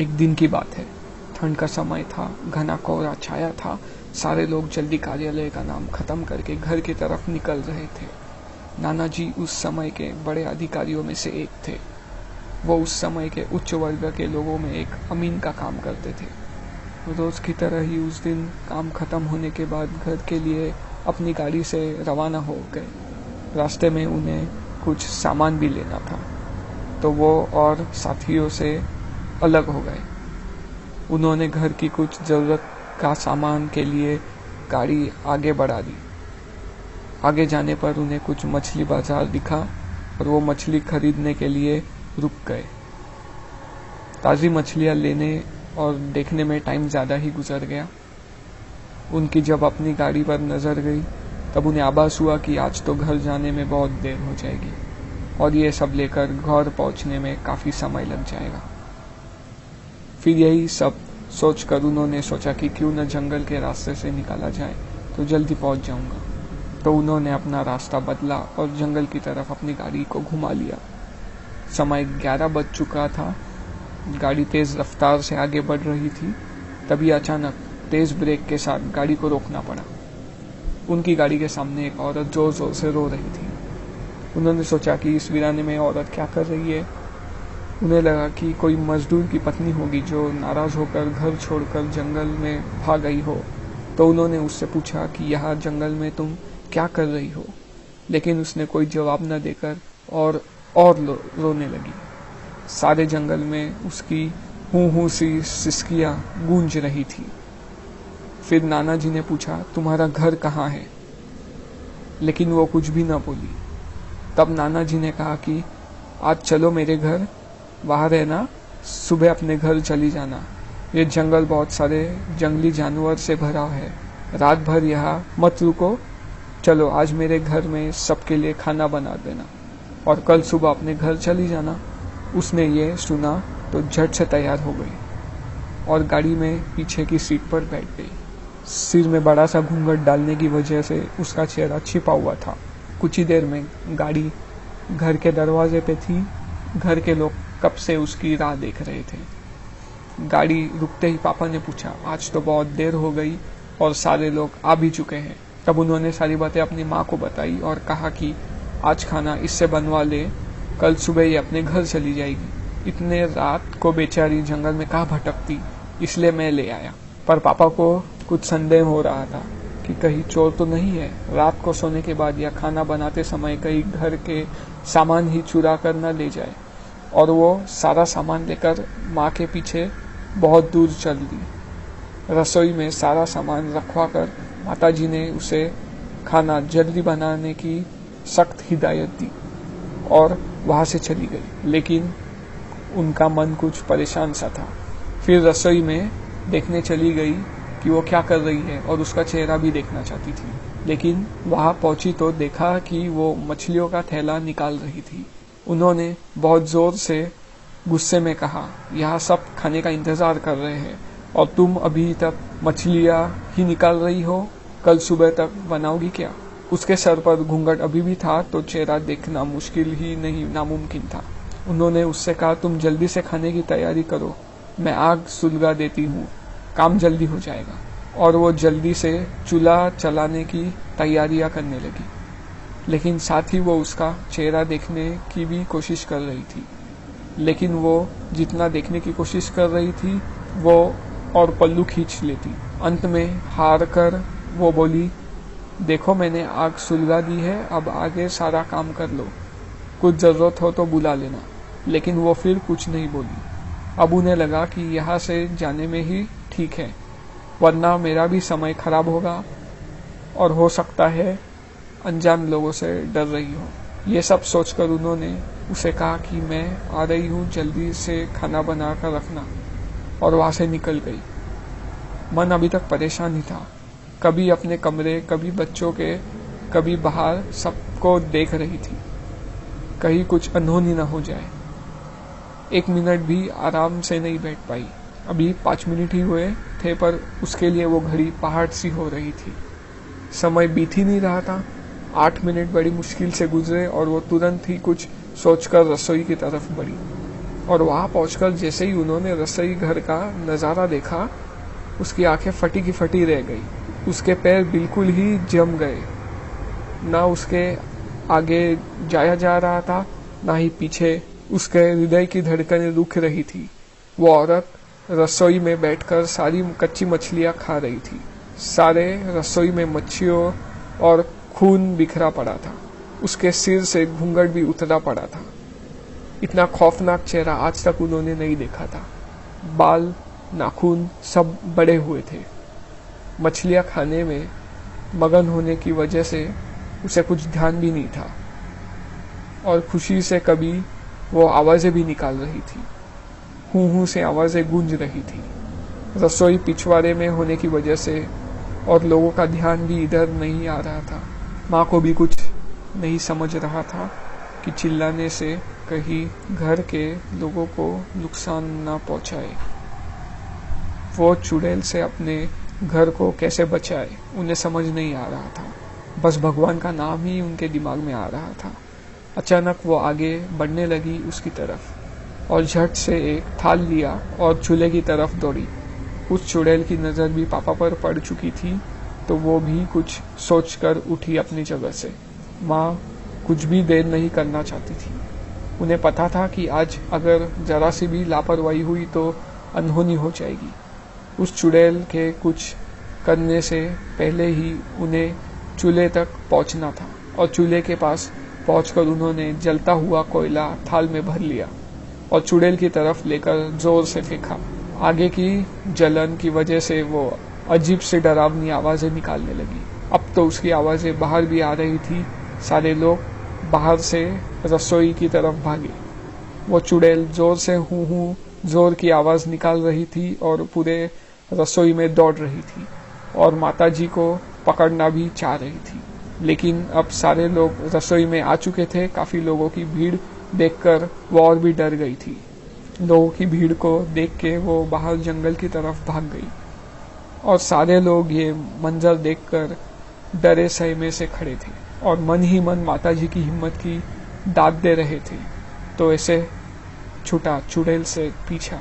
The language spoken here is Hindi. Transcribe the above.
एक दिन की बात है। ठंड का समय था, घना कोहरा छाया था। सारे लोग जल्दी कार्यालय का नाम खत्म करके घर की तरफ निकल रहे थे। नाना जी उस समय के बड़े अधिकारियों में से एक थे। वो उस समय के उच्च वर्ग के लोगों में एक अमीन का काम करते थे। रोज की तरह ही उस दिन काम खत्म होने के बाद घर के लिए अपनी गाड़ी से रवाना हो गए। रास्ते में उन्हें कुछ सामान भी लेना था, तो वो और साथियों से अलग हो गए। उन्होंने घर की कुछ जरूरत का सामान के लिए गाड़ी आगे बढ़ा दी। आगे जाने पर उन्हें कुछ मछली बाजार दिखा और वो मछली खरीदने के लिए रुक गए। ताज़ी मछलियां लेने और देखने में टाइम ज़्यादा ही गुजर गया। उनकी जब अपनी गाड़ी पर नज़र गई तब उन्हें आभास हुआ कि आज तो घर जाने में बहुत देर हो जाएगी और ये सब लेकर घर पहुंचने में काफ़ी समय लग जाएगा। फिर यही सब सोचकर उन्होंने सोचा कि क्यों न जंगल के रास्ते से निकाला जाए तो जल्दी पहुंच जाऊंगा। तो उन्होंने अपना रास्ता बदला और जंगल की तरफ अपनी गाड़ी को घुमा लिया। समय 11 बज चुका था। गाड़ी तेज रफ्तार से आगे बढ़ रही थी। तभी अचानक तेज ब्रेक के साथ गाड़ी को रोकना पड़ा। उनकी गाड़ी के सामने एक औरत जोर जोर से रो रही थी। उन्होंने सोचा कि इस वीराने में औरत क्या कर रही है। उन्हें लगा कि कोई मजदूर की पत्नी होगी जो नाराज होकर घर छोड़कर जंगल में भाग गई हो। तो उन्होंने उससे पूछा कि यहाँ जंगल में तुम क्या कर रही हो, लेकिन उसने कोई जवाब न देकर और रोने लगी। सारे जंगल में उसकी हूँ सी सिसकियां गूंज रही थी। फिर नाना जी ने पूछा, तुम्हारा घर कहाँ है? लेकिन वो कुछ भी न बोली। तब नाना जी ने कहा कि आज चलो मेरे घर, वहाँ रहना, सुबह अपने घर चली जाना। ये जंगल बहुत सारे जंगली जानवर से भरा है, रात भर यहाँ मत रुको। चलो आज मेरे घर में सबके लिए खाना बना देना और कल सुबह अपने घर चली जाना। उसने ये सुना तो झट से तैयार हो गई और गाड़ी में पीछे की सीट पर बैठ गई। सिर में बड़ा सा घूंघट डालने की वजह से उसका चेहरा छिपा हुआ था। कुछ ही देर में गाड़ी घर के दरवाजे पे थी। घर के लोग कब से उसकी राह देख रहे थे। गाड़ी रुकते ही पापा ने पूछा, आज तो बहुत देर हो गई और सारे लोग आ भी चुके हैं। तब उन्होंने सारी बातें अपनी माँ को बताई और कहा कि आज खाना इससे बनवा ले, कल सुबह ये अपने घर चली जाएगी। इतने रात को बेचारी जंगल में कहाँ भटकती, इसलिए मैं ले आया। पर पापा को कुछ संदेह हो रहा था कि कहीं चोर तो नहीं है, रात को सोने के बाद या खाना बनाते समय कहीं घर के सामान ही चुरा कर न ले जाए। और वो सारा सामान लेकर माँ के पीछे बहुत दूर चल दी। रसोई में सारा सामान रखवा कर माताजी ने उसे खाना जल्दी बनाने की सख्त हिदायत दी और वहां से चली गई। लेकिन उनका मन कुछ परेशान सा था। फिर रसोई में देखने चली गई कि वो क्या कर रही है और उसका चेहरा भी देखना चाहती थी। लेकिन वहां पहुंची तो देखा कि वो मछलियों का थैला निकाल रही थी। उन्होंने बहुत जोर से गुस्से में कहा, यहाँ सब खाने का इंतजार कर रहे हैं और तुम अभी तक मछलियाँ ही निकाल रही हो, कल सुबह तक बनाओगी क्या? उसके सर पर घूंघट अभी भी था तो चेहरा देखना मुश्किल ही नहीं नामुमकिन था। उन्होंने उससे कहा, तुम जल्दी से खाने की तैयारी करो, मैं आग सुलगा देती हूँ, काम जल्दी हो जाएगा। और वो जल्दी से चूल्हा चलाने की तैयारियां करने लगी। लेकिन साथ ही वो उसका चेहरा देखने की भी कोशिश कर रही थी। लेकिन वो जितना देखने की कोशिश कर रही थी वो और पल्लू खींच लेती। अंत में हार कर वो बोली, देखो मैंने आग सुलगा दी है, अब आगे सारा काम कर लो, कुछ जरूरत हो तो बुला लेना। लेकिन वो फिर कुछ नहीं बोली। अब उन्हें लगा कि यहाँ से जाने में ही ठीक है, वरना मेरा भी समय खराब होगा और हो सकता है अनजान लोगों से डर रही हो। ये सब सोचकर उन्होंने उसे कहा कि मैं आ रही हूँ, जल्दी से खाना बना कर रखना, और वहां से निकल गई। मन अभी तक परेशान ही था, कभी अपने कमरे, कभी बच्चों के, कभी बाहर, सबको देख रही थी, कहीं कुछ अनहोनी न हो जाए। 1 मिनट भी आराम से नहीं बैठ पाई। अभी 5 मिनट ही हुए थे पर उसके लिए वो घड़ी पहाड़ सी हो रही थी। समय बीत ही नहीं रहा था। 8 मिनट बड़ी मुश्किल से गुजरे और वो तुरंत ही कुछ सोचकर रसोई की तरफ बढ़ी। और वहां पहुंचकर जैसे ही उन्होंने रसोई घर का नजारा देखा, उसकी आंखें फटी की फटी रह गई। उसके पैर बिल्कुल ही जम गए। ना उसके आगे जाया जा रहा था, ना ही पीछे। उसके हृदय की धड़कनें रुक रही थी। वो औरत रसोई में बैठकर सारी कच्ची मछलियां खा रही थी। सारे रसोई में मच्छियों और खून बिखरा पड़ा था। उसके सिर से घूंघट भी उतरा पड़ा था। इतना खौफनाक चेहरा आज तक उन्होंने नहीं देखा था। बाल, नाखून सब बड़े हुए थे। मछलियां खाने में मगन होने की वजह से उसे कुछ ध्यान भी नहीं था और खुशी से कभी वो आवाजें भी निकाल रही थी। हूं से आवाजें गूंज रही थी। रसोई पिछवाड़े में होने की वजह से और लोगों का ध्यान भी इधर नहीं आ रहा था। माँ को भी कुछ नहीं समझ रहा था कि चिल्लाने से कहीं घर के लोगों को नुकसान ना पहुंचाए। वो चुड़ैल से अपने घर को कैसे बचाए, उन्हें समझ नहीं आ रहा था। बस भगवान का नाम ही उनके दिमाग में आ रहा था। अचानक वो आगे बढ़ने लगी उसकी तरफ और झट से एक थाल लिया और चूल्हे की तरफ दौड़ी। उस चुड़ैल की नजर भी पापा पर पड़ चुकी थी, तो वो भी कुछ सोचकर उठी अपनी जगह से। माँ कुछ भी देर नहीं करना चाहती थी। उन्हें पता था कि आज अगर जरा सी भी लापरवाही हुई तो अनहोनी हो जाएगी। उस चुड़ैल के कुछ करने से पहले ही उन्हें चूल्हे तक पहुंचना था और चूल्हे के पास पहुंचकर उन्होंने जलता हुआ कोयला थाल में भर लिया और चुड़ैल की तरफ लेकर जोर से फेंका। आगे की जलन की वजह से वो अजीब से डरावनी आवाजें निकालने लगी। अब तो उसकी आवाजें बाहर भी आ रही थी। सारे लोग बाहर से रसोई की तरफ भागे। वो चुड़ैल जोर से हूं जोर की आवाज निकाल रही थी और पूरे रसोई में दौड़ रही थी और माताजी को पकड़ना भी चाह रही थी। लेकिन अब सारे लोग रसोई में आ चुके थे। काफी लोगों की भीड़ देखकर वो और भी डर गई थी। लोगों की भीड़ को देख के वो बाहर जंगल की तरफ भाग गई और सारे लोग ये मंजर देखकर डरे सहमे से खड़े थे और मन ही मन माताजी की हिम्मत की दाद दे रहे थे। तो ऐसे छूटा चुड़ैल से पीछा।